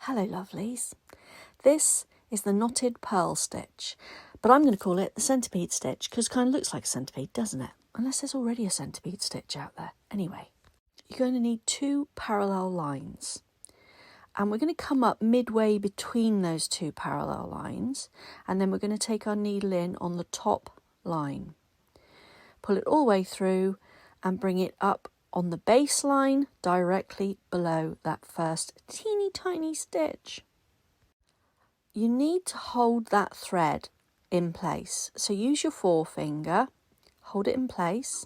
Hello lovelies, this is the knotted pearl stitch, but I'm going to call it the centipede stitch because it kind of looks like a centipede, doesn't it? Unless there's already a centipede stitch out there. Anyway, you're going to need 2 parallel lines, and we're going to come up midway between those 2 parallel lines, and then we're going to take our needle in on the top line, pull it all the way through and bring it up on the baseline directly below that first teeny tiny stitch. You need to hold that thread in place. So use your forefinger, hold it in place,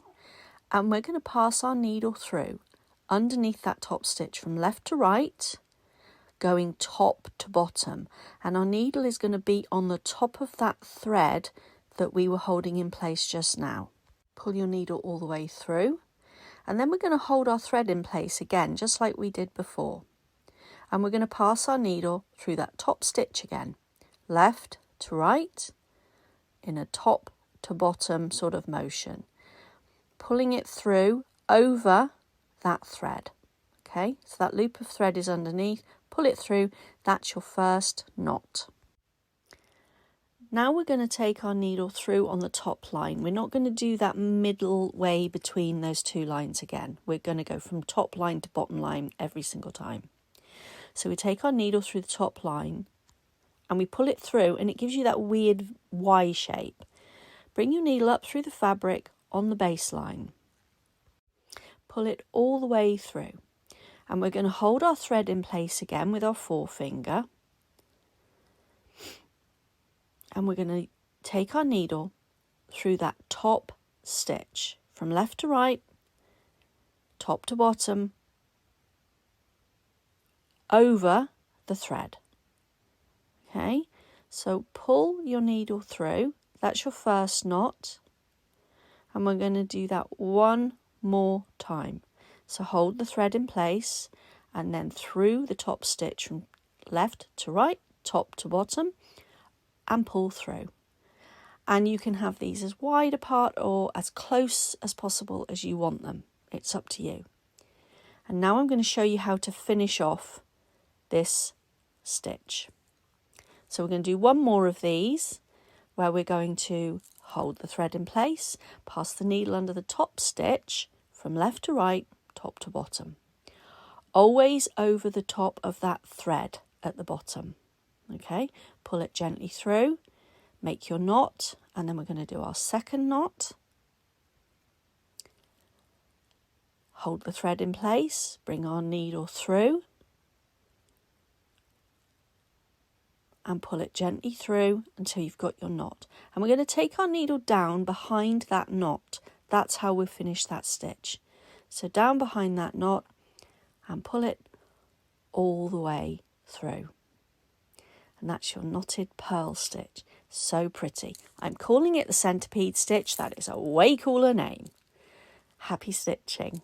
and we're going to pass our needle through underneath that top stitch from left to right, going top to bottom. And our needle is going to be on the top of that thread that we were holding in place just now. Pull your needle all the way through. And then we're going to hold our thread in place again, just like we did before. And we're going to pass our needle through that top stitch again, left to right, in a top to bottom sort of motion, pulling it through over that thread. Okay, so that loop of thread is underneath, pull it through, that's your first knot. Now we're going to take our needle through on the top line. We're not going to do that middle way between those 2 lines again. We're going to go from top line to bottom line every single time. So we take our needle through the top line and we pull it through, and it gives you that weird Y shape. Bring your needle up through the fabric on the baseline. Pull it all the way through. And we're going to hold our thread in place again with our forefinger. And we're going to take our needle through that top stitch from left to right, top to bottom, over the thread. Okay, so pull your needle through, that's your first knot, and we're going to do that one more time. So hold the thread in place and then through the top stitch from left to right, top to bottom, and pull through. And you can have these as wide apart or as close as possible as you want them. It's up to you. And now I'm going to show you how to finish off this stitch. So we're going to do one more of these where we're going to hold the thread in place, pass the needle under the top stitch from left to right, top to bottom. Always over the top of that thread at the bottom. Okay, pull it gently through, make your knot, and then we're going to do our second knot. Hold the thread in place, bring our needle through, and pull it gently through until you've got your knot. And we're going to take our needle down behind that knot. That's how we finish that stitch. So down behind that knot and pull it all the way through. And that's your knotted pearl stitch. So pretty. I'm calling it the centipede stitch. That is a way cooler name. Happy stitching.